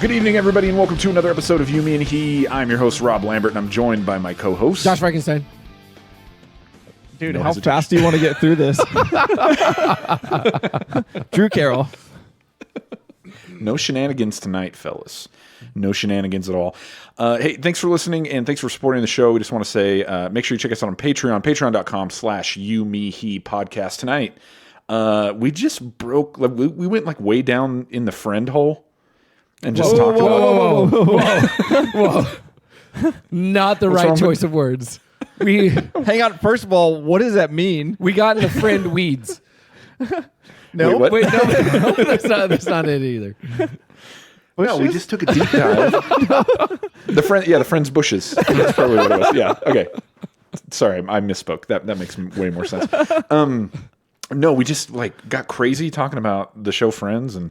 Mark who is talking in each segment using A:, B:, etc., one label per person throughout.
A: Good evening, everybody, and welcome to another episode of You, Me, and He. I'm your host, Rob Lambert, and I'm joined by my co-host,
B: Josh Frankenstein.
C: Dude, how fast do you want to get through this? Drew Carroll.
A: No shenanigans tonight, fellas. No shenanigans at all. Hey, thanks for listening, and thanks for supporting the show. We just want to say, make sure you check us out on Patreon, patreon.com/youmehepodcast. Tonight, we just broke, we went like way down in the friend hole. And just talked about
B: Whoa. Not the right choice of words.
C: Hang on. First of all, what does that mean?
B: We got in the friend weeds.
A: No,
B: Wait, no, that's not it either.
A: No, we just took a deep dive. The friend's bushes. That's probably what it was. Yeah. Okay. Sorry, I misspoke. That makes way more sense. No, we just got crazy talking about the show Friends, and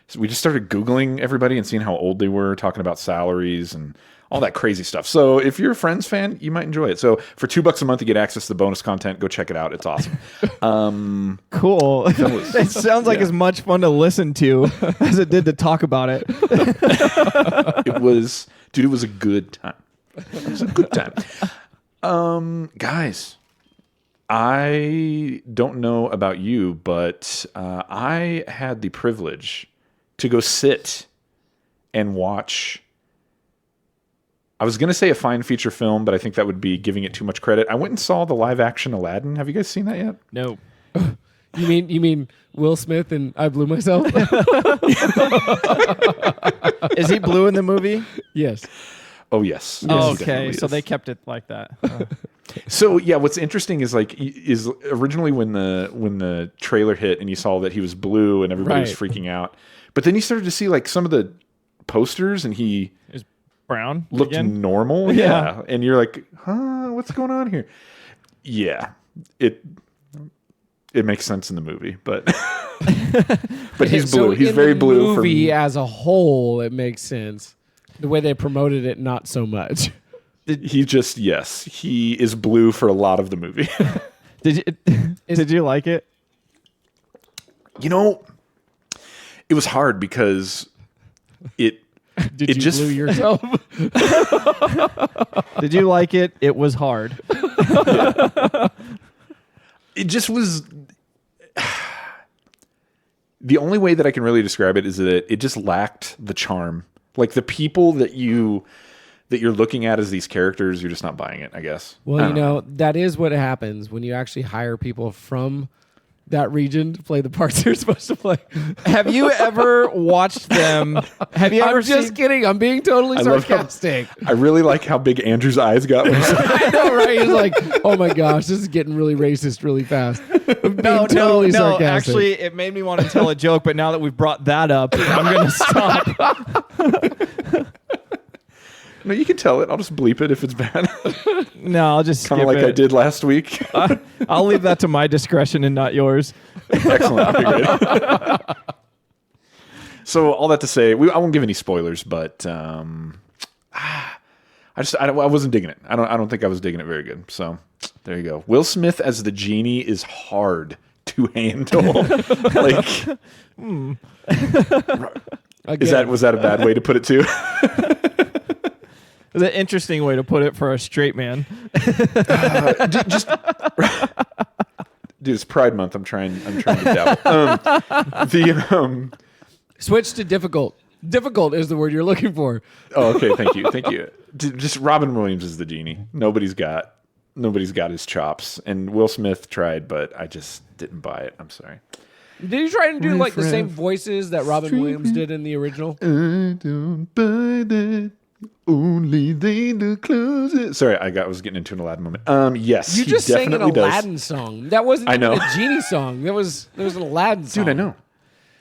A: so we just started Googling everybody and seeing how old they were, talking about salaries and all that crazy stuff. So if you're a Friends fan, you might enjoy it. So for $2 a month, you get access to the bonus content. Go check it out. It's awesome.
C: Cool. It sounds like as much fun to listen to as it did to talk about it.
A: It was a good time. It was a good time. Guys, I don't know about you, but I had the privilege to go sit and watch. I was going to say a fine feature film, but I think that would be giving it too much credit. I went and saw the live action Aladdin. Have you guys seen that yet?
C: No.
B: You mean Will Smith and I Blew Myself?
C: Is he blue in the movie?
B: Yes.
A: Oh, yes.
C: Oh,
A: Yes,
C: okay.
A: he
C: So
A: is.
C: they kept it like that.
A: So yeah, what's interesting is originally when the trailer hit and you saw that he was blue and everybody was freaking out, but then you started to see some of the posters and he
C: Is brown
A: looked
C: again?
A: normal. Yeah. And you're like, huh, what's going on here? Yeah. It makes sense in the movie, but but he's blue. He's very blue.
B: In the movie as a whole, it makes sense. The way they promoted it, not so much.
A: He is blue for a lot of the movie.
C: Did you like it?
A: It was hard because
B: Did you
A: just
B: blue yourself?
C: Did you like it? It was hard.
A: it just was. The only way that I can really describe it is that it just lacked the charm. Like the people that you're looking at as these characters, you're just not buying it, I guess.
B: Well, that is what happens when you actually hire people from that region to play the parts they're supposed to play.
C: Have you ever watched them? Have you ever
B: I'm just kidding. I'm being totally sarcastic.
A: I really like how big Andrew's eyes got. When
B: I know, right? He's like, oh my gosh, this is getting really racist really fast.
C: No,
B: sarcastic.
C: actually, it made me want to tell a joke, but now that we've brought that up, I'm going to stop.
A: No, you can tell it. I'll just bleep it if it's bad.
C: No, I'll just skip
A: Kind of like
C: it.
A: I did last week.
C: I'll leave that to my discretion and not yours.
A: Excellent. Okay, great. So all that to say, I won't give any spoilers, but I wasn't digging it. I don't think I was digging it very good. So there you go. Will Smith as the genie is hard to handle. Was that a bad way to put it too?
C: It's an interesting way to put it for a straight man.
A: Dude, it's Pride Month. I'm trying to dabble.
B: Switch to difficult. Difficult is the word you're looking for.
A: Oh, okay. Thank you. Just Robin Williams is the genie. Nobody's got his chops, and Will Smith tried, but I just didn't buy it. I'm sorry.
B: Did you try and do the same voices that Robin Williams did in the original?
A: I don't buy that. Only they do close it. Sorry, I was getting into an Aladdin moment. Yes,
B: You just sang an
A: definitely
B: Aladdin song. That wasn't
A: I
B: even
A: know.
B: a genie song. There was an Aladdin song.
A: Dude,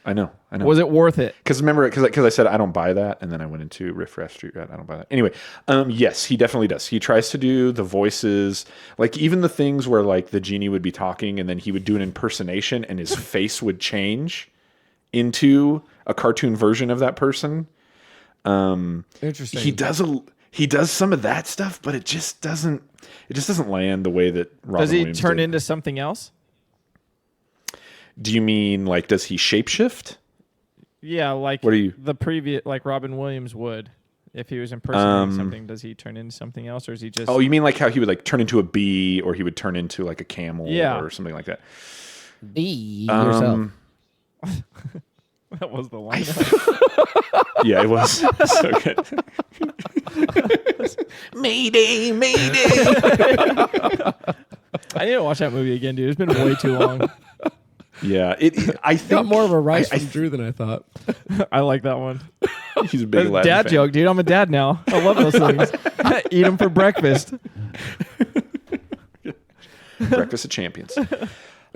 A: I know.
C: Was it worth it?
A: Because remember, because I said I don't buy that, and then I went into Riff Raff Street Rat. I don't buy that. Anyway, yes, he definitely does. He tries to do the voices, like even the things where the genie would be talking, and then he would do an impersonation, and his face would change into a cartoon version of that person.
B: Interesting.
A: He does some of that stuff, but it just doesn't land the way that Robin
C: Does he
A: Williams
C: turn
A: did.
C: into something else?
A: Do you mean does he shapeshift?
D: Yeah, like
A: What are you?
D: the previous, like Robin Williams would. If he was impersonating something, does he turn into something else, or is he just?
A: Oh, you mean like how he would like turn into a bee, or he would turn into like a camel,
D: Yeah.
A: or something like that?
B: Be yourself.
D: That was the line.
A: Yeah, it was so good. Mayday, mayday.
D: I need to watch that movie again, dude. It's been way too long.
A: Yeah, I think
B: Got more of a rise from Drew than I thought.
D: I like that one.
A: he's a big Aladdin
D: Dad
A: fan.
D: joke, dude. I'm a dad now. I love those things. Eat them for breakfast.
A: Breakfast of Champions.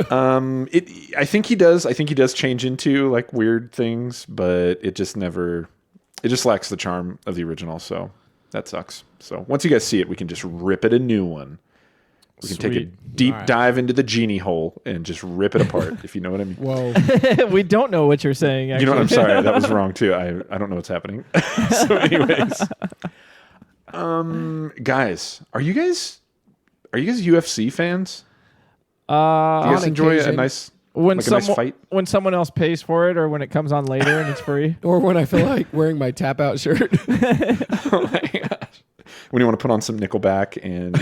A: I think he does. I think he does change into like weird things, but it just lacks the charm of the original. So that sucks. So once you guys see it, we can just rip it a new one. We can take a deep dive into the genie hole and just rip it apart, if you know what I mean.
B: Whoa.
D: We don't know what you're saying, actually.
A: You know what? I'm sorry. That was wrong, too. I don't know what's happening. So anyways. Guys, are you guys UFC fans? Do you guys
B: On
A: enjoy a
B: occasion.
A: nice,
D: When
A: like a nice fight?
D: when someone else pays for it, or when it comes on later and it's free.
B: Or when I feel like wearing my tap out shirt.
A: Oh my gosh. When you want to put on some Nickelback and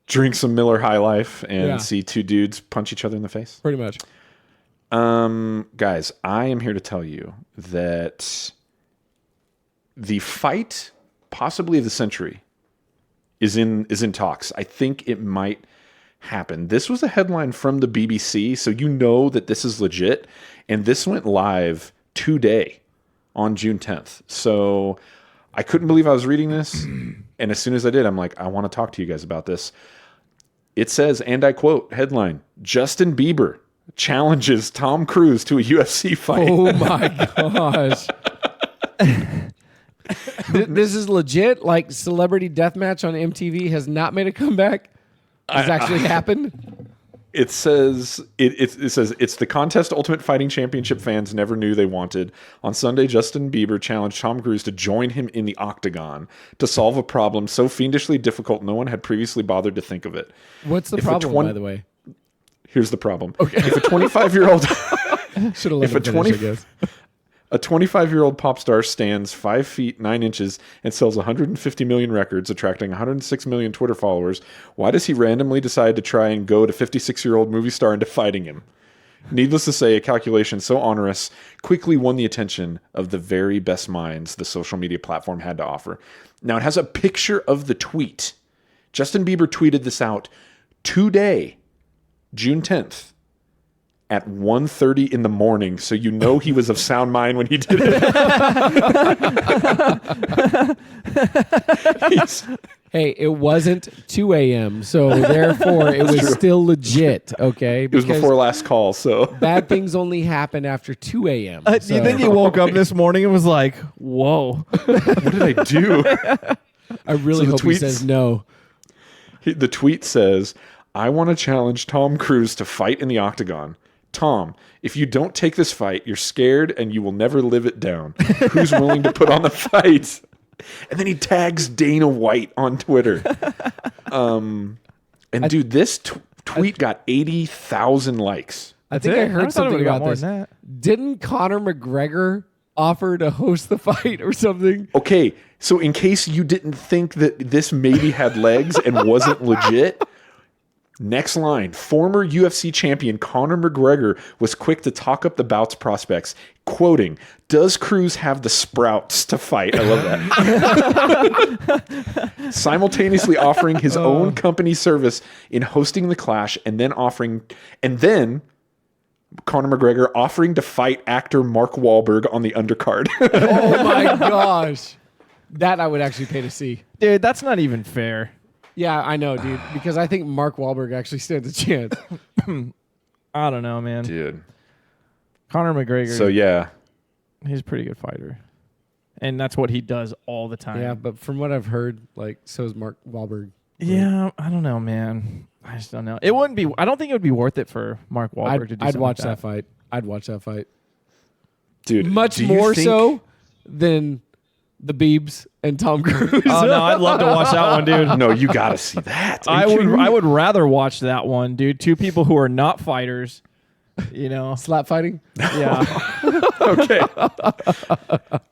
A: drink some Miller High Life and see two dudes punch each other in the face?
B: Pretty much.
A: Guys, I am here to tell you that the fight, possibly of the century, is in talks. I think it might happen. This was a headline from the BBC, so you know that this is legit. And this went live today on June 10th. So I couldn't believe I was reading this. And as soon as I did, I'm like, I want to talk to you guys about this. It says, and I quote, headline, Justin Bieber challenges Tom Cruise to a UFC fight.
B: Oh my gosh. This is legit. Like Celebrity Deathmatch on MTV has not made a comeback. Has actually happened.
A: It says it says it's the contest Ultimate Fighting Championship fans never knew they wanted. On Sunday, Justin Bieber challenged Tom Cruise to join him in the octagon to solve a problem so fiendishly difficult no one had previously bothered to think of it.
B: What's the
A: If a
B: problem,
A: twen-
B: by the way?
A: Here's the problem. Okay. If a 25-year-old
B: Should have let
A: if a
B: him finish,
A: 20
B: I guess.
A: A 25-year-old pop star stands 5 feet 9 inches and sells 150 million records, attracting 106 million Twitter followers. Why does he randomly decide to try and goad a 56-year-old movie star into fighting him? Needless to say, a calculation so onerous quickly won the attention of the very best minds the social media platform had to offer. Now, it has a picture of the tweet. Justin Bieber tweeted this out today, June 10th. At 1:30 in the morning, so you know he was of sound mind when he did it.
B: Hey, it wasn't 2 a.m., so therefore it was still legit, okay?
A: It was before last call, so.
B: Bad things only happen after 2 a.m.
C: Do you think he woke up this morning and was like, whoa?
A: What did I do?
B: I really hope he says no.
A: The tweet says, I want to challenge Tom Cruise to fight in the octagon. Tom, if you don't take this fight, you're scared and you will never live it down. Who's willing to put on the fight? And then he tags Dana White on Twitter. Dude, this tweet got 80,000 likes.
B: I think I heard
D: thought it
B: something
D: would've got
B: about
D: more
B: this.
D: than that.
B: Didn't Conor McGregor offer to host the fight or something?
A: Okay, so in case you didn't think that this maybe had legs and wasn't legit, next line. Former UFC champion Conor McGregor was quick to talk up the bout's prospects, quoting, does Cruise have the sprouts to fight? I love that. Simultaneously offering his own company service in hosting the clash and then Conor McGregor offering to fight actor Mark Wahlberg on the undercard.
B: Oh my gosh. That I would actually pay to see.
D: Dude, that's not even fair.
B: Yeah, I know, dude, because I think Mark Wahlberg actually stands a chance.
D: I don't know, man.
A: Dude.
D: Conor McGregor,
A: So yeah.
D: he's a pretty good fighter. And that's what he does all the time.
B: Yeah, but from what I've heard, like, so is Mark Wahlberg.
D: Yeah, I don't know, man. I just don't know. It wouldn't be. I don't think it would be worth it for Mark Wahlberg to do
B: I'd
D: something
B: watch
D: like
B: that fight. I'd watch that fight.
A: Dude.
B: Much
A: do you
B: more
A: think-
B: so than the Biebs and Tom Cruise.
D: Oh no, I'd love to watch that one, dude.
A: No, you gotta see that. Are
D: I
A: you
D: would.
A: kidding me?
D: I would rather watch that one, dude. Two people who are not fighters. You know.
B: Slap fighting?
D: Yeah.
A: Okay.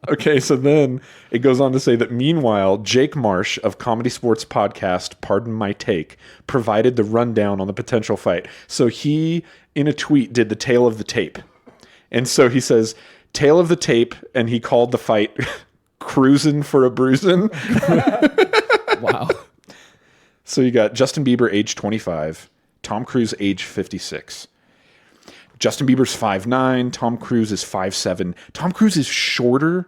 A: Okay, so then it goes on to say that meanwhile, Jake Marsh of Comedy Sports Podcast, Pardon My Take, provided the rundown on the potential fight. So he, in a tweet, did the tale of the tape. And so he says, tale of the tape, and he called the fight Cruisin' for a Bruisin'.
B: Wow.
A: So you got Justin Bieber, age 25, Tom Cruise, age 56. Justin Bieber's 5'9", Tom Cruise is 5'7". Tom Cruise is shorter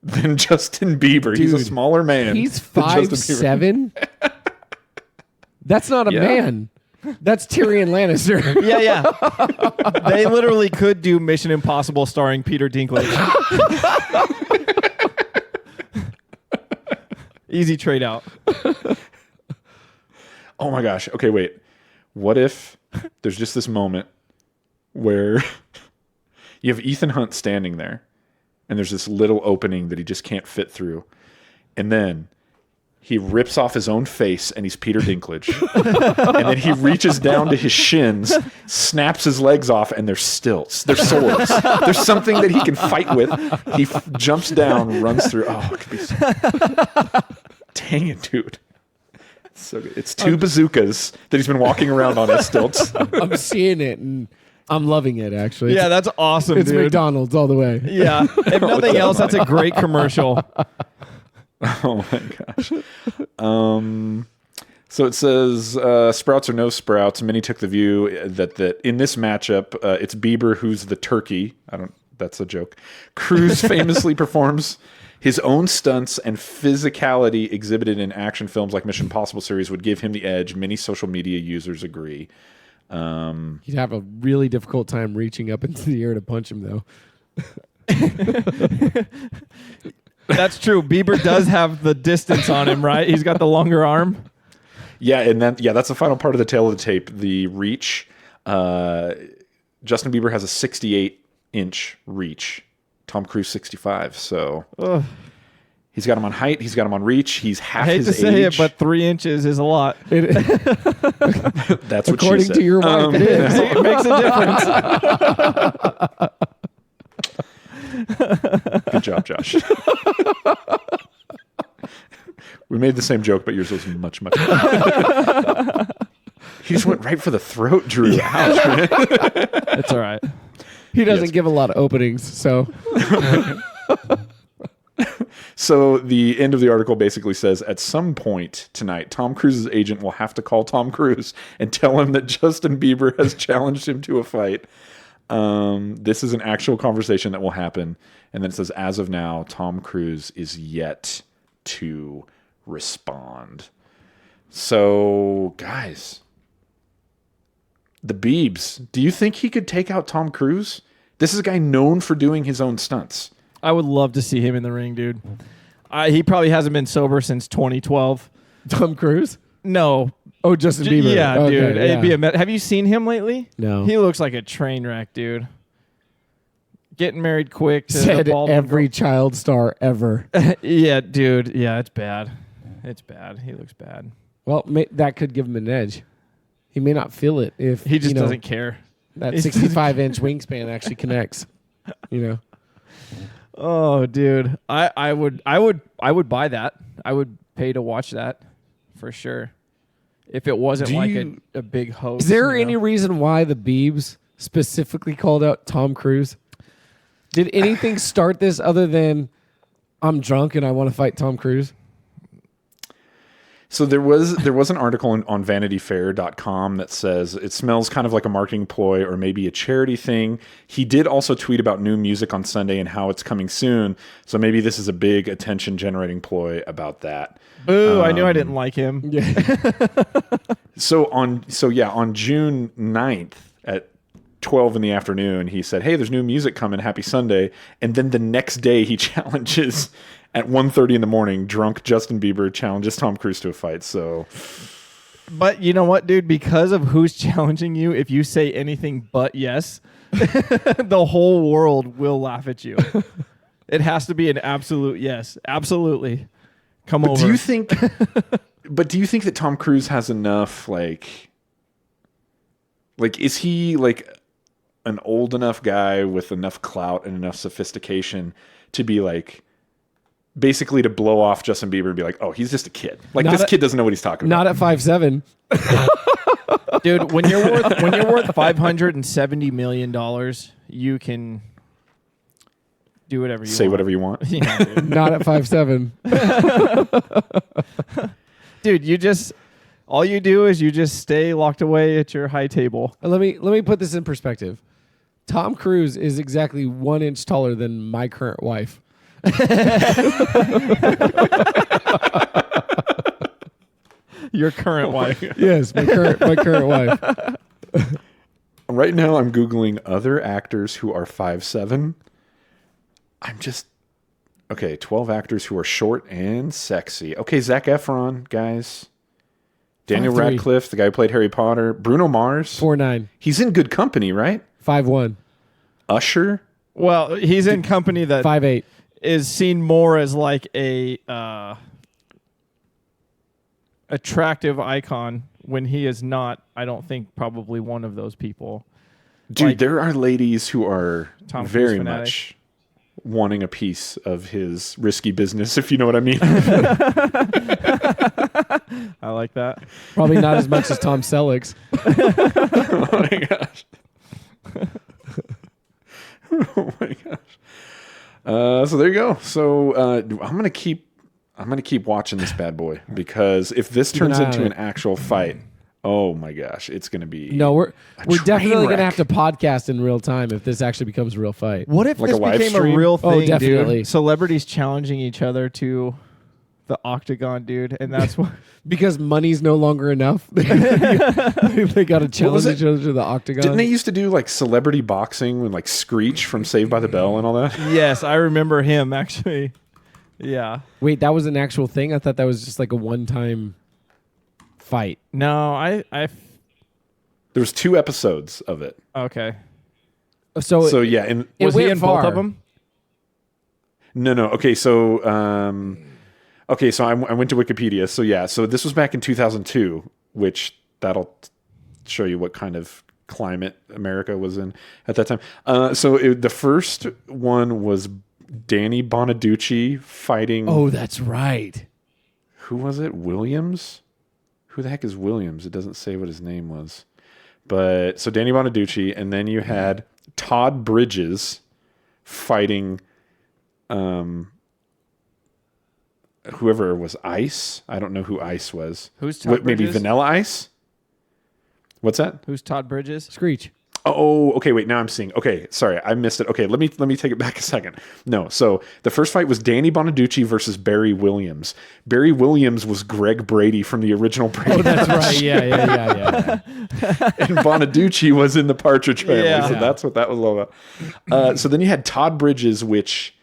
A: than Justin Bieber.
B: Dude,
A: he's a smaller man.
B: He's
A: than Justin Bieber.
B: 5'7"? That's not a man. That's Tyrion Lannister.
C: Yeah. They literally could do Mission Impossible starring Peter Dinklage. Easy trade out.
A: Oh my gosh. Okay, wait. What if there's just this moment where you have Ethan Hunt standing there and there's this little opening that he just can't fit through. And then he rips off his own face and he's Peter Dinklage. And then he reaches down to his shins, snaps his legs off, and they're stilts. They're swords. There's something that he can fight with. He jumps down, runs through. Oh, it could be so... Dang it, dude. So good. It's two bazookas that he's been walking around on as stilts.
B: I'm seeing it and I'm loving it, actually.
C: Yeah, that's awesome,
B: It's
C: dude.
B: McDonald's all the way.
C: Yeah. If nothing else, that's a great commercial.
A: Oh my gosh. So it says sprouts or no sprouts. Many took the view that in this matchup, it's Bieber who's the turkey. That's a joke. Cruise famously performs his own stunts, and physicality exhibited in action films like Mission Impossible series would give him the edge. Many social media users agree.
B: You'd have a really difficult time reaching up into the air to punch him, though.
C: That's true. Bieber does have the distance on him, right? He's got the longer arm.
A: Yeah, and then that's the final part of the tail of the tape. The reach. Justin Bieber has a 68-inch reach. Tom Cruise 65. So he's got him on height. He's got him on reach. He's half his age.
C: I hate to say it, but 3 inches is a lot.
A: That's what she
B: According
A: said.
B: to your wife, it is.
C: It makes a difference.
A: Good job, Josh. We made the same joke, but yours was much, much better. He just went right for the throat, Drew. Ouch, man.
C: It's all right.
B: He doesn't give a lot of openings, so...
A: So the end of the article basically says, at some point tonight, Tom Cruise's agent will have to call Tom Cruise and tell him that Justin Bieber has challenged him to a fight. This is an actual conversation that will happen. And then it says, as of now, Tom Cruise is yet to respond. So, guys, the Biebs, do you think he could take out Tom Cruise? This is a guy known for doing his own stunts.
C: I would love to see him in the ring, dude. He probably hasn't been sober since 2012.
B: Tom Cruise?
C: No.
B: Oh, Justin Bieber.
C: Yeah,
B: Okay,
C: dude. It'd be
B: yeah.
C: have you seen him lately?
B: No.
C: He looks like a train wreck, dude. Getting married quick to
B: Said
C: the bald
B: every child star ever.
C: Yeah, dude. Yeah, it's bad. It's bad. He looks bad.
B: Well, that could give him an edge. He may not feel it if
C: He just doesn't care.
B: that 65-inch wingspan actually connects. You know.
C: Oh, dude. I would buy that. I would pay to watch that for sure. If it wasn't a big hoax.
B: Is there any reason why the Biebs specifically called out Tom Cruise? Did anything start this other than I'm drunk and I want to fight Tom Cruise?
A: So there was an article on VanityFair.com that says it smells kind of like a marketing ploy or maybe a charity thing. He did also tweet about new music on Sunday and how it's coming soon. So maybe this is a big attention-generating ploy about that.
C: Boo! I knew I didn't like him.
B: Yeah.
A: So on June 9th at 12 in the afternoon, he said, "Hey, there's new music coming. Happy Sunday." And then the next day, he challenges at 1:30 in the morning. Drunk Justin Bieber challenges Tom Cruise to a fight. So,
C: But you know what, dude? Because of who's challenging you, if you say anything but yes, the whole world will laugh at you. It has to be an absolute yes. Absolutely. Come over.
A: do you think? But do you think that Tom Cruise has enough? Like, is he like an old enough guy with enough clout and enough sophistication to be like, basically to blow off Justin Bieber and be like, oh, he's just a kid. Like, this kid doesn't know what he's talking about.
B: Not at 5'7".
C: Dude, when you're worth $570 million, you can do whatever you want.
A: Say whatever you want.
C: Yeah, dude.
B: Not at 5'7".
C: Dude, all you do is you just stay locked away at your high table.
B: Let me put this in perspective. Tom Cruise is exactly 1 inch taller than my current wife.
C: Your current wife.
B: Yes, my current wife.
A: Right now, I'm Googling other actors who are 5'7". Okay, 12 actors who are short and sexy. Okay, Zac Efron, guys. Daniel
B: 5'3".
A: Radcliffe, the guy who played Harry Potter. Bruno Mars.
B: 4'9".
A: He's in good company, right?
B: 5'1".
A: Usher.
C: Well, he's in company that
B: 5'8".
C: is seen more as like a attractive icon when he is not, I don't think, probably one of those people.
A: Dude,
C: Like,
A: there are ladies who are
C: Tom Cruise
A: very
C: fanatic.
A: much wanting a piece of his risky business, if you know what I mean.
C: I like that.
B: Probably not as much as Tom Selleck's.
A: Oh my gosh. Oh my gosh. So there you go. So I'm gonna keep watching this bad boy, because if this turns into an actual fight, oh my gosh, it's gonna be
B: No, we're
A: train
B: definitely
A: wreck.
B: gonna have to podcast in real time if this actually becomes a real fight.
C: What if
A: Like
C: this
A: a live
C: became
A: stream?
C: a real
B: Oh,
C: thing,
B: definitely.
C: dude? Celebrities challenging each other to the octagon, dude, and that's what.
B: Because money's no longer enough. They got to challenge
A: it?
B: each other to the octagon.
A: Didn't they used to do like celebrity boxing when like Screech from Saved by the Bell and all that?
C: Yes, I remember him actually. Yeah.
B: Wait, that was an actual thing? I thought that was just like a one-time fight.
C: No, I.
A: There was 2 episodes of it.
C: Okay.
A: So yeah, and
B: It
C: Was he
B: went
C: in both
B: far.
C: of them?
A: no. Okay, so I went to Wikipedia. So yeah, so this was back in 2002, which that'll show you what kind of climate America was in at that time. The first one was Danny Bonaducci fighting.
B: Oh, that's right.
A: Who was it? Williams? Who the heck is Williams? It doesn't say what his name was. But so Danny Bonaducci, and then you had Todd Bridges fighting whoever was Ice. I don't know who Ice was.
C: Who's Todd
A: Maybe
C: Bridges?
A: Vanilla Ice? What's that?
C: Who's Todd Bridges?
B: Screech.
A: Oh, okay. Wait, now I'm seeing. Okay, sorry, I missed it. Okay, let me take it back a second. No, so the first fight was Danny Bonaducci versus Barry Williams. Barry Williams was Greg Brady from the original Brady.
B: Oh, that's right. Yeah.
A: And Bonaducci was in the Partridge Family,
C: Yeah.
A: so that's what that was all about. So then you had Todd Bridges, which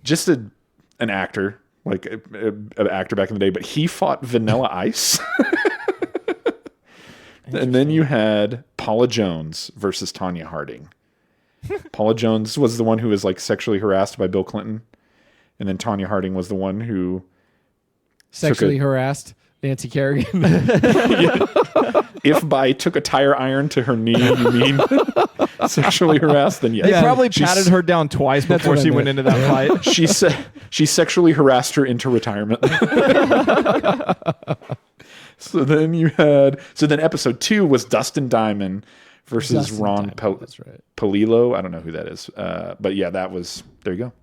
A: just an actor, like an actor back in the day, but he fought Vanilla Ice. And then you had Paula Jones versus Tanya Harding. Paula Jones was the one who was like sexually harassed by Bill Clinton, and then Tanya Harding was the one who
B: Sexually harassed Nancy Kerrigan.
A: if by took a tire iron to her knee you mean sexually harassed, then yes.
C: They probably
A: She's-
C: patted her down twice before
B: what I
C: she went
B: meant.
C: into that fight.
A: She sexually harassed her into retirement. So then episode 2 was Dustin Diamond versus
B: Dustin
A: Ron
B: Diamond, that's right.
A: Palillo. I don't know who that is. But yeah, there you go.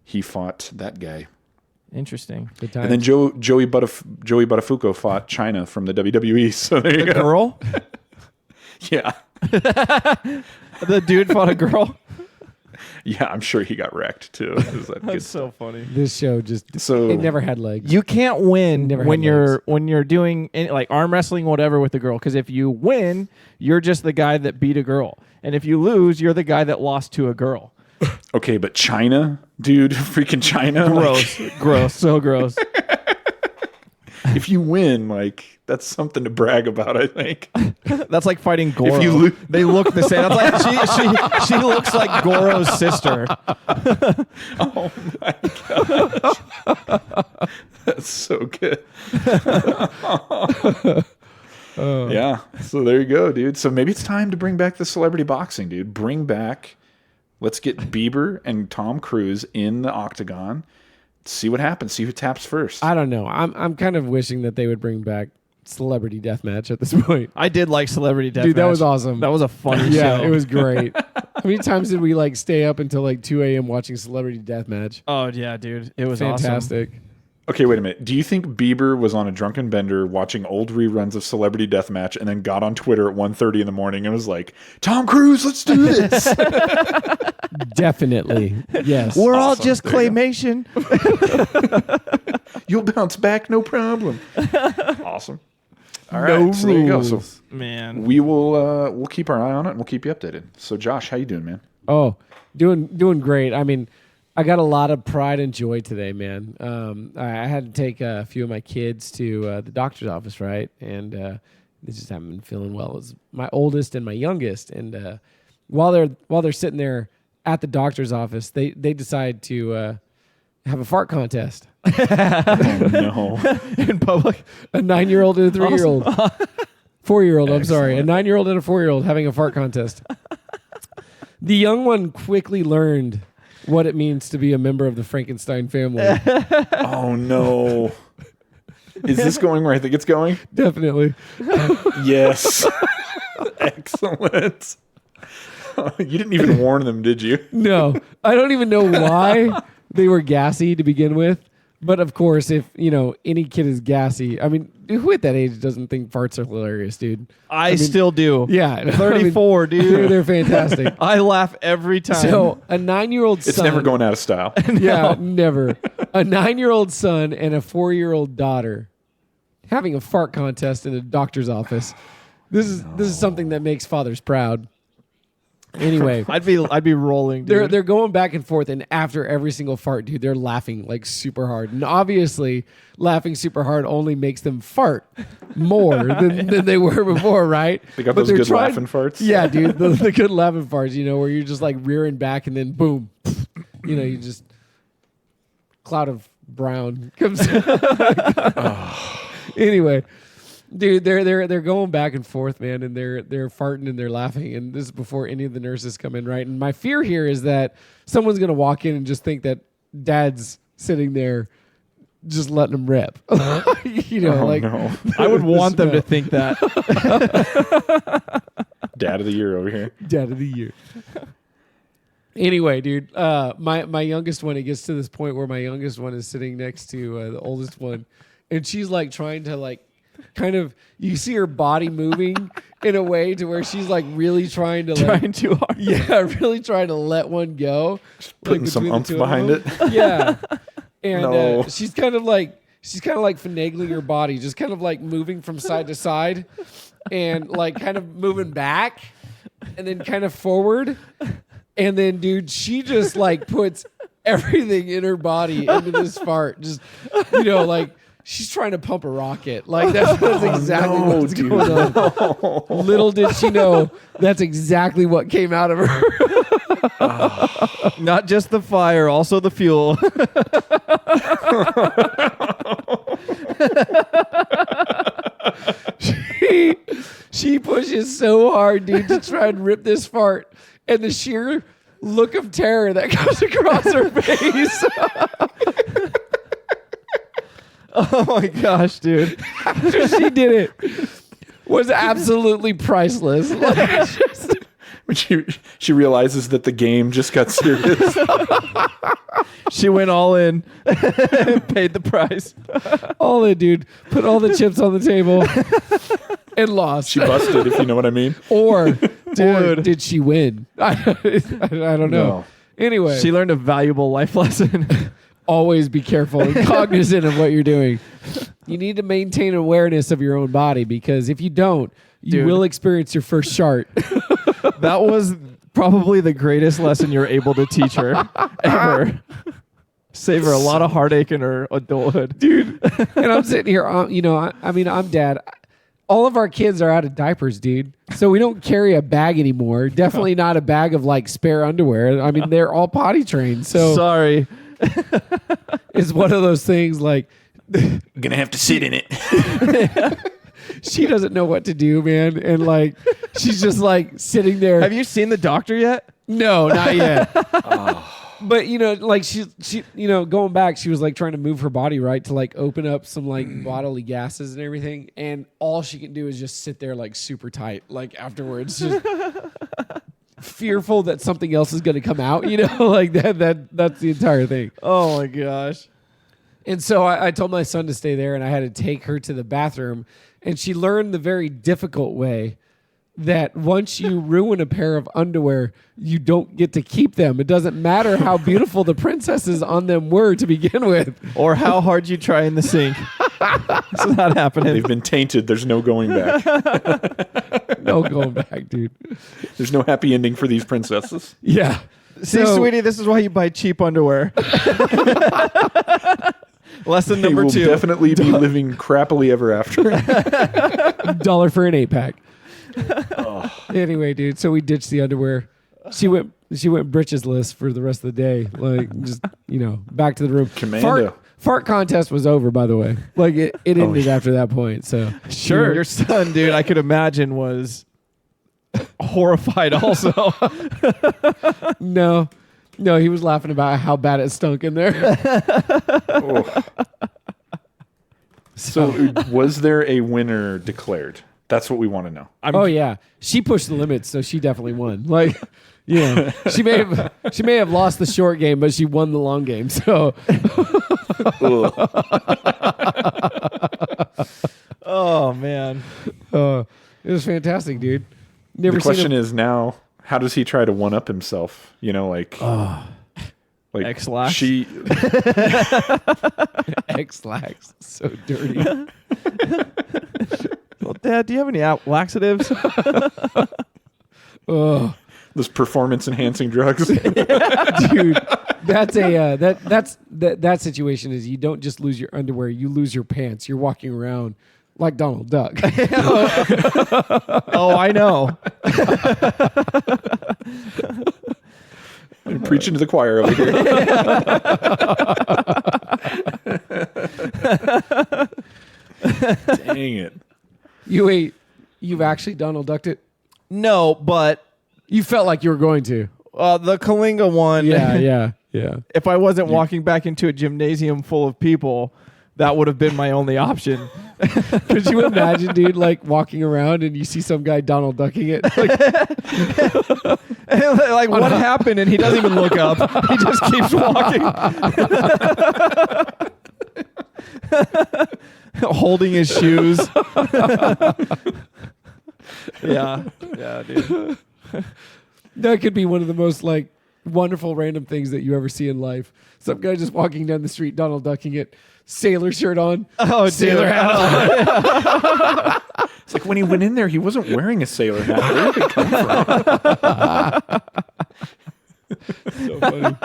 A: He fought that guy.
C: Interesting.
B: Good times.
A: And then Joey Buttafuoco fought China from the WWE. So there you
C: The
A: go.
C: girl?
A: Yeah.
C: The dude fought a girl?
A: Yeah, I'm sure he got wrecked too. It was that good
C: That's so funny.
B: This show just
A: So
B: it never had legs.
C: You can't win
B: Never had
C: when
B: legs.
C: you're doing like arm wrestling, whatever, with the girl. Because if you win, you're just the guy that beat a girl, and if you lose, you're the guy that lost to a girl.
A: Okay, but China, dude, freaking China.
C: Gross, gross, so gross.
A: If you win, like that's something to brag about, I think.
C: That's like fighting Goro.
A: If you lo-
C: They look the same. That's like she looks like Goro's sister.
A: Oh my gosh. That's so good. Yeah. So there you go, dude. So maybe it's time to bring back the celebrity boxing, dude. Let's get Bieber and Tom Cruise in the octagon. See what happens. See who taps first.
B: I don't know. I'm kind of wishing that they would bring back Celebrity Deathmatch at this point.
C: I did like Celebrity Deathmatch.
B: Dude, that was awesome.
C: That was a funny
B: Yeah,
C: show.
B: it was great. How many times did we like stay up until like 2 a.m. watching Celebrity Deathmatch?
C: Oh yeah, dude. It was
B: Fantastic.
A: Okay, wait a minute. Do you think Bieber was on a drunken bender watching old reruns of Celebrity Deathmatch and then got on Twitter at 1:30 in the morning and was like, Tom Cruise, let's do this?
B: Definitely. Yes.
C: We're all
A: Awesome.
C: just
A: There you go.
C: claymation.
A: You'll bounce back, no problem. Awesome. All right, so there you go. So
C: Man.
A: we'll keep our eye on it and we'll keep you updated. So Josh, how you doing, man?
B: Oh, doing great. I mean, I got a lot of pride and joy today, man. I had to take a few of my kids to the doctor's office, right? And they just haven't been feeling well. It was my oldest and my youngest. And while they're sitting there at the doctor's office, they decide to have a fart contest.
A: Oh, no.
C: In public.
B: A 9-year-old and a 3-year-old. 4-year-old, I'm sorry. A 9-year-old and a 4-year-old having a fart contest. The young one quickly learned what it means to be a member of the Frankenstein family.
A: Oh, no. Is this going where I think it's going?
B: Definitely.
A: Yes. Excellent. You didn't even warn them, did you?
B: No, I don't even know why they were gassy to begin with. But of course, if any kid is gassy, I mean, who at that age doesn't think farts are hilarious, dude?
C: I
B: mean,
C: still do.
B: Yeah,
C: 34, dude.
B: They're fantastic.
C: I laugh every time.
B: So a 9-year-old son.
A: It's never going out of style.
B: Yeah, never. A 9-year-old son and a 4-year-old daughter having a fart contest in a doctor's office. This is something that makes fathers proud. Anyway,
C: I'd be rolling, dude.
B: they're going back and forth, and after every single fart, dude, they're laughing like super hard. And obviously, laughing super hard only makes them fart more than they were before, right?
A: They got
B: But
A: those
B: they're
A: good laughing farts?
B: Yeah, dude, the good laughing farts, where you're just like rearing back and then boom, you just cloud of brown comes. Anyway. Dude, they're going back and forth, man, and they're farting and they're laughing, and this is before any of the nurses come in, right? And my fear here is that someone's gonna walk in and just think that Dad's sitting there, just letting them rip.
A: No.
C: I would want them to think that.
A: Dad of the year over here.
B: Dad of the year. Anyway, dude, my youngest one, it gets to this point where my youngest one is sitting next to the oldest one, and she's like trying to like. Kind of, you see her body moving in a way to where she's like really trying to
C: Trying too hard.
B: yeah, really trying to let one go,
A: Putting some
B: between the
A: oomph
B: two of
A: behind
B: them.
A: it.
B: Yeah, and
A: No.
B: she's kind of like finagling her body, just kind of like moving from side to side, and like kind of moving back, and then kind of forward, and then dude, she just like puts everything in her body into this fart, just like. She's trying to pump a rocket. Like that's exactly what's going on. No. Little did she know that's exactly what came out of her.
C: Not just the fire, also the fuel.
B: She pushes so hard, dude, to try and rip this fart. And the sheer look of terror that comes across her face.
C: Oh my gosh, dude.
B: After she did it was absolutely priceless. Like,
A: When she realizes that the game just got serious.
C: She went all in, paid the price.
B: all in, dude. Put all the chips on the table and lost.
A: She busted, if you know what I mean.
B: Or
C: Dude.
B: did she win? I don't know.
A: No.
B: Anyway,
C: She learned a valuable life lesson.
B: always be careful and cognizant of what you're doing. You need to maintain awareness of your own body because if you don't, you
C: Dude.
B: will experience your first shart.
C: That was probably the greatest lesson you're able to teach her ever. Save her a lot of heartache in her adulthood.
B: Dude. And I'm sitting here, I mean, I'm dad. All of our kids are out of diapers, dude. So we don't carry a bag anymore. Definitely not a bag of like spare underwear. I mean, they're all potty trained. So
C: Sorry.
B: it's one of those things like
A: I'm going to have to sit in it.
B: she doesn't know what to do, man. And like, she's just like sitting there.
C: Have you seen the doctor yet?
B: No, not yet. But you know, like she, you know, going back, she was like trying to move her body right to like open up some like bodily gases and everything, and all she can do is just sit there like super tight, like afterwards, just fearful that something else is going to come out. You know, like that's the entire thing.
C: Oh my gosh.
B: And so I told my son to stay there, and I had to take her to the bathroom, and she learned the very difficult way that once you ruin a pair of underwear, you don't get to keep them. It doesn't matter how beautiful the princesses on them were to begin with.
C: Or how hard you try in the sink. It's not happening.
A: They've been tainted. There's no going back.
B: No going back, dude.
A: There's no happy ending for these princesses.
B: Yeah.
C: See,
B: So-
C: sweetie, this is why you buy cheap underwear. Lesson
A: They
C: number
A: will
C: 2.
A: definitely be living crappily ever after.
B: $1 for an 8-pack. Anyway, dude, so we ditched the underwear. She went britchesless for the rest of the day. Like, just, you know, back to the room.
A: Commando.
B: Fart contest was over, by the way. Like, it ended after that point. So
C: Sure. Your son, dude, I could imagine was horrified also.
B: No, he was laughing about how bad it stunk in there.
A: Oh. So, was there a winner declared? That's what we want to know.
B: Oh yeah, she pushed the limits, so she definitely won. Like, you know, she may have lost the short game, but she won the long game. So,
C: Oh, man.
B: it was fantastic, dude. Never
A: The
B: seen
A: question
B: him.
A: is now, how does he try to one up himself? You know, like
C: X-lax?
A: she.
B: X-lax, so dirty.
C: Well, Dad, do you have any laxatives?
B: Oh,
A: Those performance enhancing drugs.
B: dude, that's a that situation is you don't just lose your underwear, you lose your pants. You're walking around like Donald Duck.
C: Oh, I know.
A: I'm preaching to the choir over here. Dang it.
B: You've actually Donald Ducked it?
C: No, but
B: You felt like you were going to.
C: the Kalinga one,
B: Yeah.
C: if I wasn't walking back into a gymnasium full of people, that would have been my only option.
B: Could you imagine, dude, like walking around and you see some guy Donald Ducking it? Like,
C: Like, what happened? And he doesn't even look up. He just keeps walking. Holding his shoes. Yeah, dude.
B: that could be one of the most like wonderful random things that you ever see in life. Some guy just walking down the street, Donald Ducking it, sailor shirt on,
C: Oh,
B: sailor
C: dude.
B: hat on.
A: It's like when he went in there, he wasn't wearing a sailor hat. Where did it come from?
B: So funny.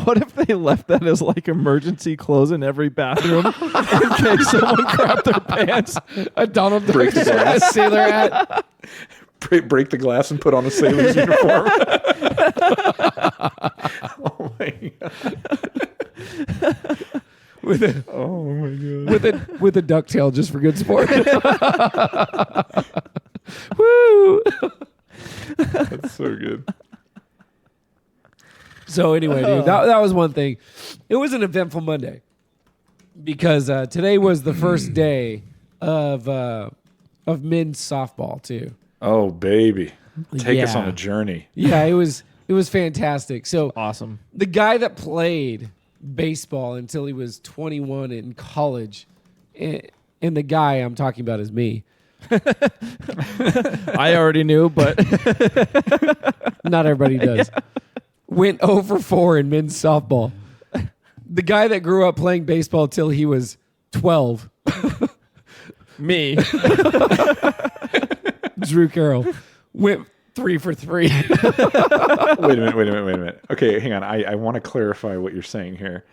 C: What if they left that as like emergency clothes in every bathroom in case someone crapped their pants?
B: A Donald Duck
A: Break the glass.
B: sailor hat.
A: Break the glass and put on a sailor's uniform. Oh my god. Oh my god.
B: With a ducktail just for good sport. Woo!
A: That's so good.
B: So anyway, dude, that was one thing. It was an eventful Monday because today was the first day of men's softball too.
A: Oh baby. Take us
B: Yeah.
A: on a journey.
B: Yeah, it was fantastic. So
C: Awesome.
B: the guy that played baseball until he was 21 in college, and the guy I'm talking about is me.
C: I already knew, but
B: Not everybody does. Went 0-4 in men's softball. The guy that grew up playing baseball till he was 12,
C: me.
B: Drew Carroll, went 3 for 3.
A: Wait a minute. Okay, hang on. I want to clarify what you're saying here.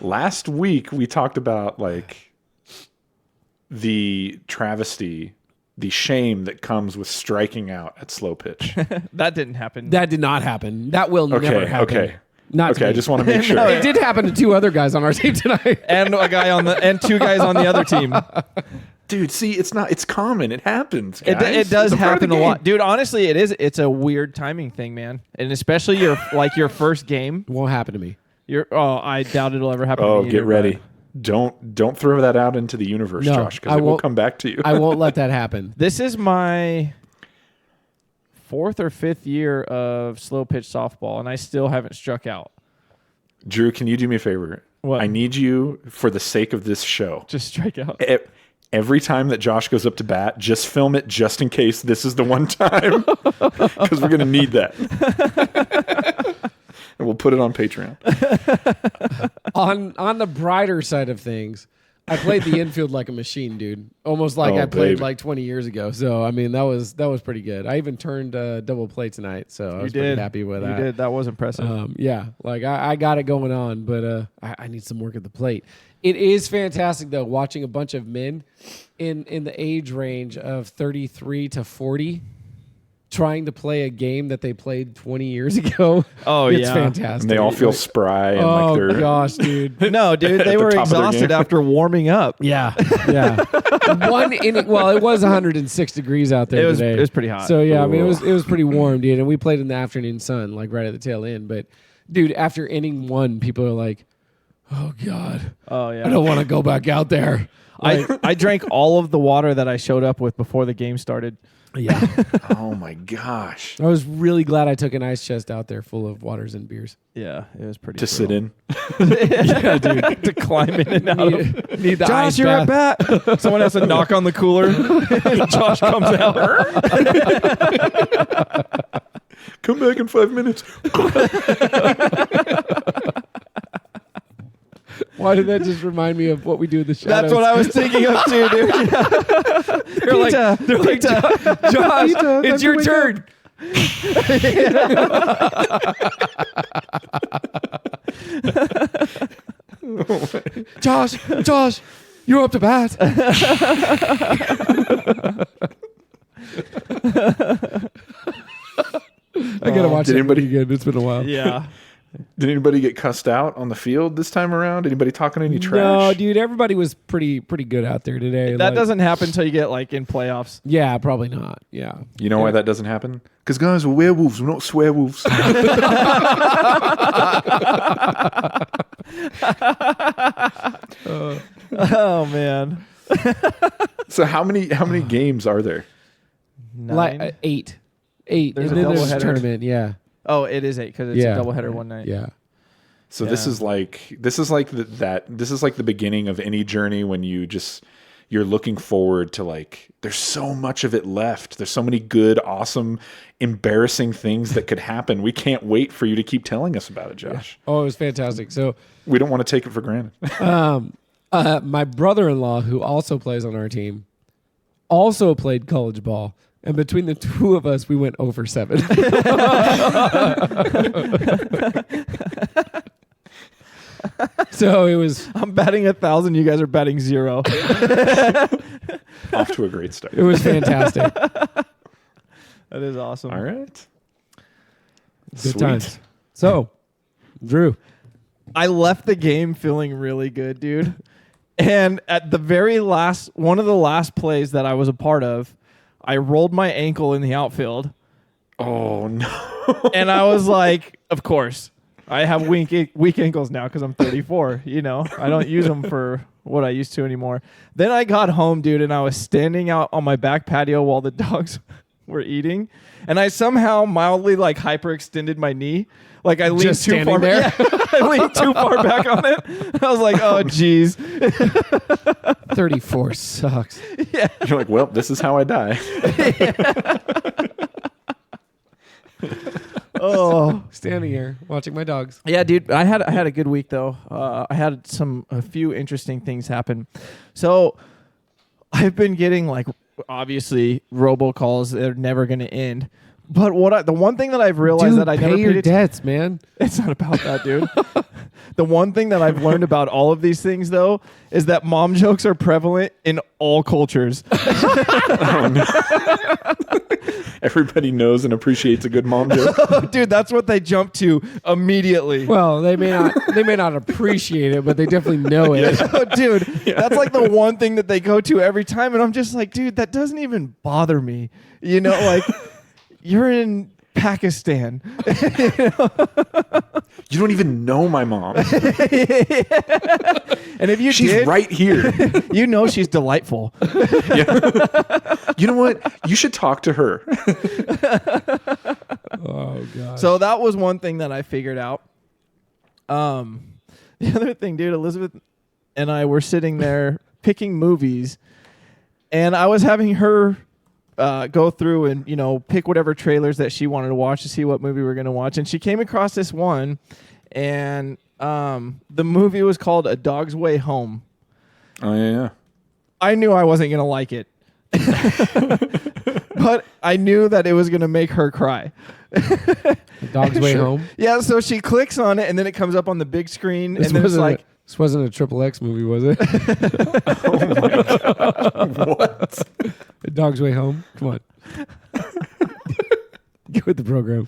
A: Last week we talked about like the travesty, the shame that comes with striking out at slow pitch.
C: That didn't happen.
B: That did not happen. That will never happen.
A: Okay.
B: Not to
A: Okay, I
B: me.
A: just want to make sure.
B: It did happen to 2 other guys on our team tonight.
C: and 2 guys on the other team.
A: Dude, see, it's common. It happens,
C: It,
A: guys.
C: it does
A: It's a part of
C: happen
A: the
C: a lot,
A: game.
C: dude. Honestly, it is. It's a weird timing thing, man, and especially your your first game.
B: It won't happen to me.
C: I doubt it'll ever happen.
A: Oh,
C: to me
A: get
C: either,
A: ready. Don't throw that out into the universe,
B: No,
A: Josh, because
B: I
A: it will
B: won't-
A: come back to you.
B: I won't let that happen.
C: This is my 4th or 5th year of slow pitch softball, and I still haven't struck out.
A: Drew, can you do me a favor?
C: What?
A: I need you, for the sake of this show,
C: Just strike out.
A: every time that Josh goes up to bat, just film it just in case this is the one time, because we're going to need that. And we'll put it on Patreon.
B: On the brighter side of things, I played the infield like a machine, dude. Almost like
A: Oh,
B: I played
A: baby.
B: like 20 years ago. So I mean, that was pretty good. I even turned double play tonight, so I was pretty happy with that.
C: You did. That was impressive.
B: Yeah, like I got it going on, but I need some work at the plate. It is fantastic though, watching a bunch of men in the age range of 33 to 40 trying to play a game that they played 20 years ago.
C: Oh,
B: it's
C: yeah.
B: fantastic.
A: And they all feel spry and
B: oh
A: like they're
B: gosh, dude.
C: No, dude, they
A: the
C: were
A: top of their
C: exhausted
A: game.
C: after warming up.
B: Yeah, yeah. One inning. Well, it was 106 degrees out there
C: It was
B: today.
C: it was pretty hot.
B: So yeah, I mean, it was pretty warm, dude. And we played in the afternoon sun, like right at the tail end. But dude, after inning one, people are like, "Oh God,
C: oh yeah,
B: I don't want to go back out there."
C: I drank all of the water that I showed up with before the game started.
B: Yeah,
A: oh my gosh.
B: I was really glad I took an ice chest out there full of waters and beers.
C: Yeah, it was pretty.
A: To sit in.
C: Yeah, dude, to climb in and out of.
B: Need the
C: Josh,
B: ice
C: you're
B: bath.
C: at bat. Someone has to knock on the cooler. Josh comes out.
A: Come back in 5 minutes.
B: Why did that just remind me of what we do in the shadows?
C: That's what I was thinking of too, dude. Yeah.
B: They're like, Josh, it's your turn. Josh, you're up to bat. I gotta watch
A: Did
B: that
A: anybody-
B: movie again. It's been a while.
C: Yeah.
A: Did anybody get cussed out on the field this time around? Anybody talking any trash?
B: No, dude, everybody was pretty good out there today.
C: That
B: Like,
C: doesn't happen until you get like in playoffs.
B: Yeah, probably not. Yeah.
A: You know why that doesn't happen? Because guys, we're werewolves. We're not swearwolves.
C: Oh man.
A: So how many games are there?
C: Nine.
B: Like eight. There's
C: There's
B: and
C: a
B: then there's a
C: doubleheader.
B: tournament. Yeah.
C: Oh, it is 8 because it's
B: Yeah.
C: a doubleheader one night.
B: Yeah.
A: So this
C: Yeah.
A: is like the beginning of any journey when you're looking forward to, like, there's so much of it left. There's so many good, awesome, embarrassing things that could happen. We can't wait for you to keep telling us about it, Josh.
B: Oh, it was fantastic. So,
A: We don't want to take it for granted.
B: my brother-in-law, who also plays on our team, also played college ball. And between the two of us, we went over 7. So it was
C: I'm batting 1,000. You guys are batting 0.
A: Off to a great start.
B: it was fantastic.
C: That is awesome.
A: All right.
B: Good
A: Sweet.
B: times. So, Drew,
C: I left the game feeling really good, dude. And at the very last, one of the last plays that I was a part of, I rolled my ankle in the outfield.
A: Oh, no.
C: And I was like, of course, I have weak ankles now because I'm 34. You know, I don't use them for what I used to anymore. Then I got home, dude, and I was standing out on my back patio while the dogs were eating. And I somehow mildly like hyperextended my knee. Like I leaned
B: Just
C: too
B: standing
C: far
B: there?
C: Yeah, I leaned too far back on it. I was like, oh, geez.
B: 34 sucks.
A: You're like, well, this is how I die.
C: Oh.
B: Standing here watching my dogs.
C: Yeah, dude, I had a good week though. I had a few interesting things happen. So I've been getting like obviously robocalls that are never going to end. But the one thing that I've realized
B: Dude,
C: that I
B: pay
C: never
B: your
C: paid attention.
B: debts, man.
C: It's not about that, dude. The one thing that I've learned about all of these things, though, is that mom jokes are prevalent in all cultures.
A: Oh, no. Everybody knows and appreciates a good mom joke.
C: Dude, that's what they jump to immediately.
B: Well, they may not appreciate it, but they definitely know it.
C: Dude, that's like the one thing that they go to every time. And I'm just like, dude, that doesn't even bother me. You know, like, you're in Pakistan.
A: You don't even know my mom.
C: And if you
A: She's
C: did,
A: right here.
C: you know she's delightful.
A: Yeah. You know what? You should talk to her.
B: Oh god.
C: So that was one thing that I figured out. The other thing, dude, Elizabeth and I were sitting there picking movies, and I was having her go through and, you know, pick whatever trailers that she wanted to watch to see what movie we were going to watch. And she came across this one, and the movie was called A Dog's Way Home.
A: Oh, yeah.
C: I knew I wasn't going to like it. But I knew that it was going to make her cry.
B: The Dog's Way
C: Sure.
B: Home.
C: Yeah, so she clicks on it, and then it comes up on the big screen,
B: This
C: and then it's like...
B: this wasn't a Triple X movie, was it?
A: Oh, my God. What?
B: The Dog's Way Home. Come on. Get with the program.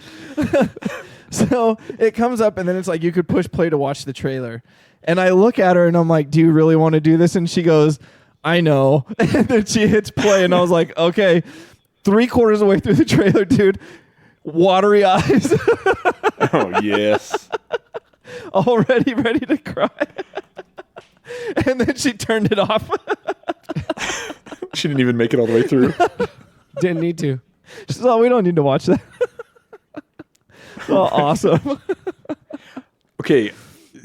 C: So it comes up, and then it's like you could push play to watch the trailer. And I look at her, and I'm like, do you really want to do this? And she goes, I know. And then she hits play, and I was like, okay. 3/4 of the way through the trailer, dude, watery eyes.
A: Oh, yes.
C: Already ready to cry. And then she turned it off.
A: She didn't even make it all the way through.
B: Didn't need to.
C: She's like, we don't need to watch that. Oh, awesome.
A: Okay,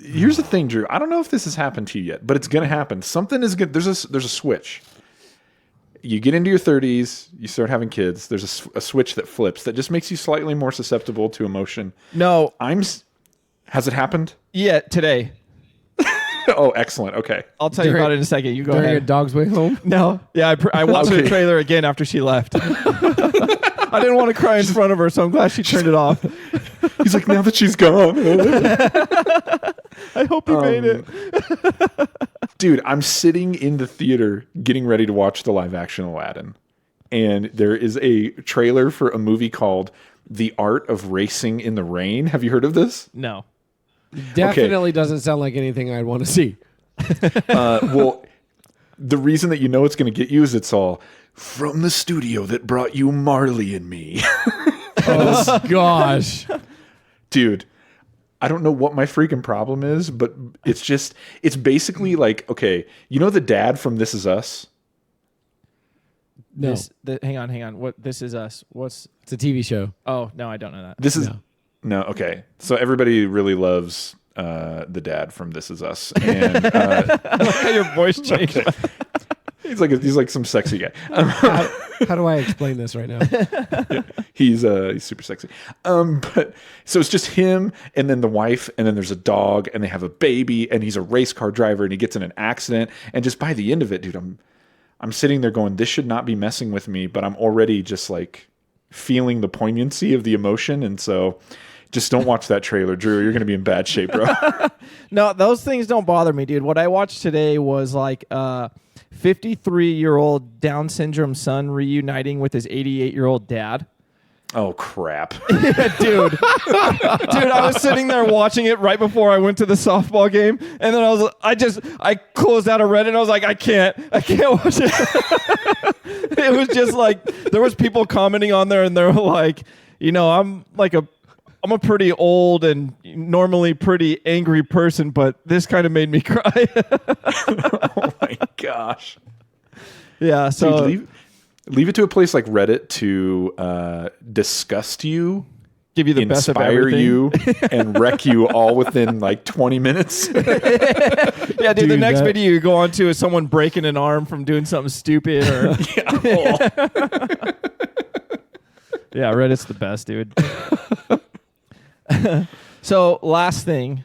A: here's the thing, Drew. I don't know if this has happened to you yet, but it's going to happen. Something is good. There's a switch. You get into your 30s, you start having kids. There's a switch that flips that just makes you slightly more susceptible to emotion.
C: No.
A: Has it happened?
C: Yeah, today.
A: Oh, excellent. Okay.
C: I'll tell you
B: During-
C: about it in a second. You go
B: During
C: ahead.
B: A Dog's Way Home.
C: No. Yeah, I watched the
A: Okay.
C: trailer again after she left. I didn't want to cry in front of her, so I'm glad she turned it off.
A: He's like, now that she's gone.
C: I hope you made it.
A: Dude, I'm sitting in the theater getting ready to watch the live action Aladdin. And there is a trailer for a movie called The Art of Racing in the Rain. Have you heard of this?
C: No.
B: Definitely doesn't sound like anything I'd want to see.
A: Well, the reason that you know it's going to get you is it's all from the studio that brought you Marley and Me.
B: Oh gosh.
A: Dude, I don't know what my freaking problem is, but it's basically like, okay, you know the dad from This Is Us?
B: No.
C: Hang on. What? This Is Us. What's...
B: It's a TV show.
C: Oh, no, I don't know that.
A: This is...
B: No.
A: No, okay. So everybody really loves the dad from This Is Us. And
C: I like how your voice changed.
A: okay. He's like some sexy guy.
B: How do I explain this right now?
A: He's super sexy. But so it's just him and then the wife, and then there's a dog, and they have a baby, and he's a race car driver, and he gets in an accident. And just by the end of it, dude, I'm sitting there going, this should not be messing with me, but I'm already just like feeling the poignancy of the emotion. And so just don't watch that trailer, Drew. You're going to be in bad shape, bro.
C: No, those things don't bother me, dude. What I watched today was like 53-year-old Down syndrome son reuniting with his 88-year-old dad.
A: Oh, crap.
C: Yeah, dude. Dude, I was sitting there watching it right before I went to the softball game, and then I closed out of Reddit, and I was like, I can't watch it. It was just like, there was people commenting on there, and they were like, you know, I'm a pretty old and normally pretty angry person, but this kind of made me cry.
A: Oh, my gosh.
C: Yeah, so...
A: Dude, leave it to a place like Reddit to disgust you,
C: give you the best of
A: inspire
C: everything.
A: you, and wreck you all within like 20 minutes.
C: Yeah, dude, the next video you go on to is someone breaking an arm from doing something stupid. Or Yeah, Reddit's the best, dude. So last thing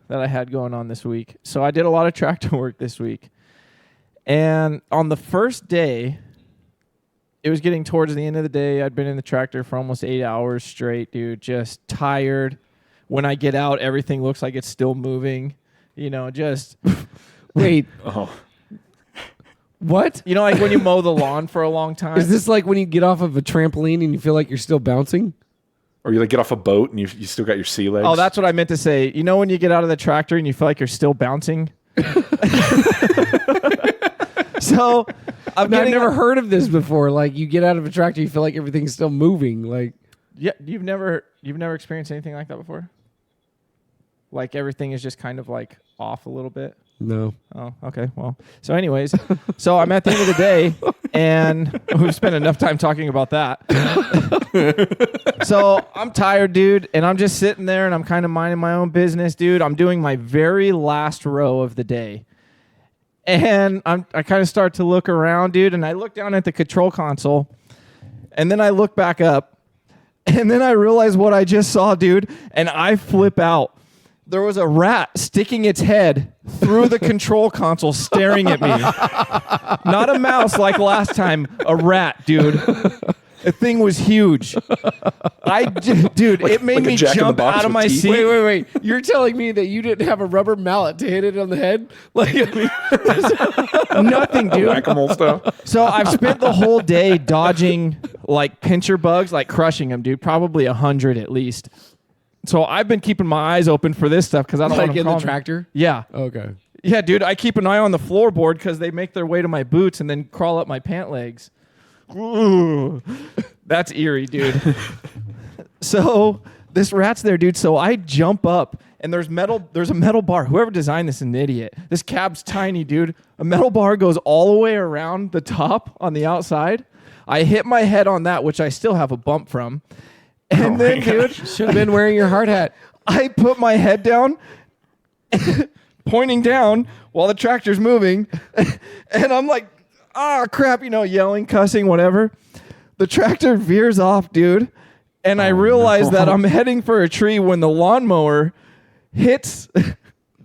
C: that I had going on this week. So I did a lot of tractor work this week. And on the first day, it was getting towards the end of the day. I'd been in the tractor for almost 8 hours straight, dude. Just tired. when I get out, everything looks like it's still moving. You know, just
B: Wait,
A: Oh,
B: what?
C: you know, like when you mow the lawn for a long time.
B: Is this like when you get off of a trampoline and you feel like you're still bouncing?
A: or you like get off a boat and you still got your sea legs.
C: Oh, that's what I meant to say. You know when you get out of the tractor and you feel like you're still bouncing? So
B: I've never heard of this before. Like you get out of a tractor, you feel like everything's still moving. Like
C: Yeah, you've never experienced anything like that before? Like everything is just kind of like off a little bit?
B: no.
C: Oh, okay. Well, so anyways, so I'm at the end of the day and we've spent enough time talking about that. So I'm tired, dude, and I'm just sitting there and I'm kind of minding my own business, dude. I'm doing my very last row of the day. And I kind of start to look around, dude, and I look down at the control console and then I look back up and then I realize what I just saw, dude, and I flip out. There was a rat sticking its head through the control console staring at me. Not a mouse like last time, a rat, dude. The thing was huge. Dude, it made
A: like a
C: me
A: Jack in the
C: jump
A: Box
C: out of
A: with
C: my
A: teeth?
C: seat.
B: Wait. You're telling me that you didn't have a rubber mallet to hit it on the head? Like, I mean,
C: Nothing, dude.
A: whack-a-mole stuff.
C: So I've spent the whole day dodging like pincher bugs, like crushing them, dude. Probably 100 at least. So I've been keeping my eyes open for this stuff because I don't want
B: like
C: to
B: in the tractor?
C: Yeah.
B: Okay.
C: Yeah, dude, I keep an eye on the floorboard because they make their way to my boots and then crawl up my pant legs. Ooh, that's eerie, dude. So this rat's there, dude. So I jump up and there's a metal bar. Whoever designed this is an idiot. This cab's tiny, dude. A metal bar goes all the way around the top on the outside. I hit my head on that, which I still have a bump from. And then, dude,
B: Should have been wearing your hard hat.
C: I put my head down, pointing down while the tractor's moving. And I'm like, crap, yelling, cussing, whatever. The tractor veers off, dude. And I realize that I'm heading for a tree when the lawnmower hits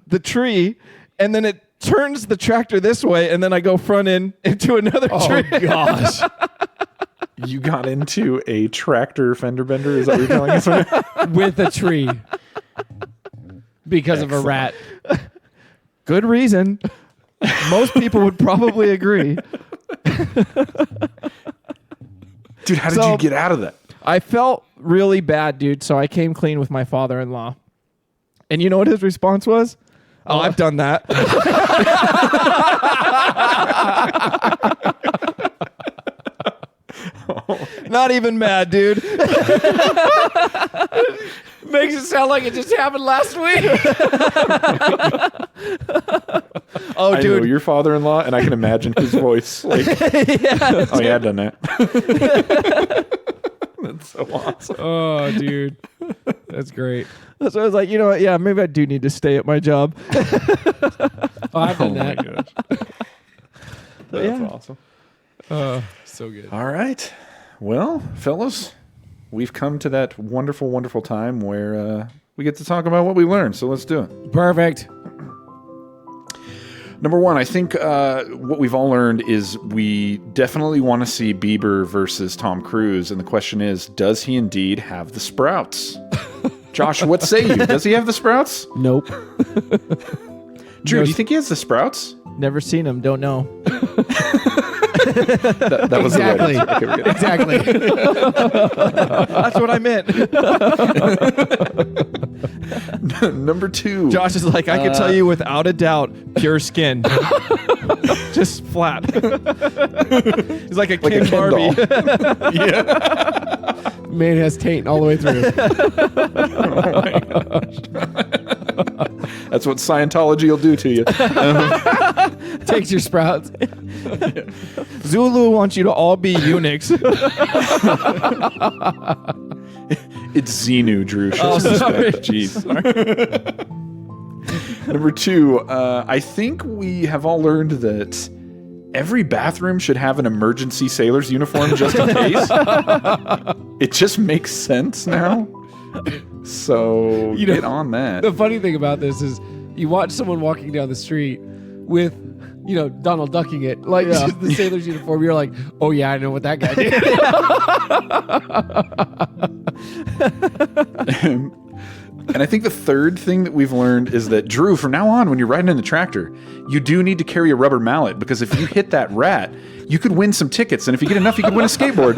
C: the tree. And then it turns the tractor this way. And then I go front end into another tree.
B: Oh, gosh.
A: You got into a tractor fender bender? Is that what you're telling us? Right?
B: With a tree. Because of a rat.
C: Good reason. Most people would probably agree.
A: Dude, how did you get out of that?
C: I felt really bad, dude, so I came clean with my father-in-law. And you know what his response was? Oh, I've done that. Not even mad, dude.
B: Makes it sound like it just happened last week.
C: Oh,
A: I
C: dude.
A: know your father-in-law, and I can imagine his voice. Like, oh, yeah, I've done that. That's so awesome.
B: Oh, dude. That's great.
C: So I was like, you know what? Yeah, maybe I do need to stay at my job.
B: Oh, I've done
A: my
B: that.
A: gosh. That's
C: yeah.
A: awesome.
B: So good.
A: All right. Well, fellas, we've come to that wonderful, wonderful time where we get to talk about what we learned. So let's do it.
B: Perfect.
A: Number one, I think what we've all learned is we definitely want to see Bieber versus Tom Cruise. And the question is, does he indeed have the sprouts? Josh, what say you? Does he have the sprouts?
B: Nope.
A: Drew, do you think he has the sprouts?
C: Never seen him, don't know.
A: That was
B: Exactly.
A: the right answer. Okay, we're good.
B: Exactly.
C: That's what I meant.
A: Number two.
C: Josh is like, I can tell you without a doubt, pure skin. Just flat. He's like a
A: Like a
C: Ken
A: Ken
C: Barbie.
A: doll. Yeah.
B: Man has taint all the way through.
A: That's what Scientology will do to you.
B: Takes your sprouts.
C: Zulu wants you to all be eunuchs.
A: It's Xenu, Drew.
C: Oh, sorry.
A: Jeez. Number two, I think we have all learned that every bathroom should have an emergency sailor's uniform just in case. It just makes sense now. So get on that.
B: The funny thing about this is you watch someone walking down the street with, Donald ducking it, like the sailor's uniform. You're like, oh, yeah, I know what that guy did.
A: And I think the third thing that we've learned is that, Drew, from now on, when you're riding in the tractor, you do need to carry a rubber mallet, because if you hit that rat, you could win some tickets. And if you get enough, you could win a skateboard.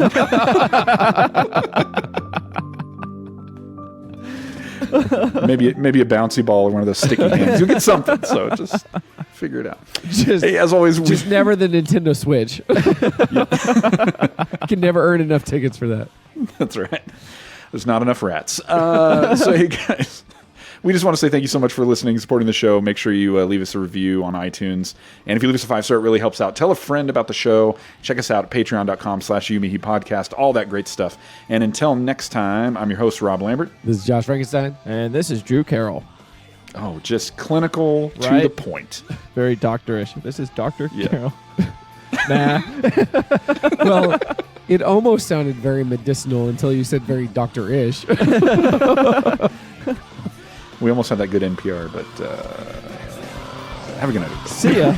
A: maybe a bouncy ball or one of those sticky hands. You'll get something. So just figure it out. Hey, as always,
B: just never the Nintendo Switch. Can never earn enough tickets for that.
A: That's right. There's not enough rats. So, hey, guys, we just want to say thank you so much for listening and supporting the show. Make sure you leave us a review on iTunes. And if you leave us a 5-star, it really helps out. Tell a friend about the show. Check us out at patreon.com/youmehepodcast. All that great stuff. And until next time, I'm your host, Rob Lambert.
B: This is Josh Frankenstein.
C: And this is Drew Carroll.
A: Oh, just clinical to
C: Right.
A: the point.
C: Very doctorish. This is Dr.
A: Yeah.
C: Carroll. Nah.
B: Well, it almost sounded very medicinal until you said very doctor-ish.
A: We almost had that good NPR, but have a good night.
C: See ya.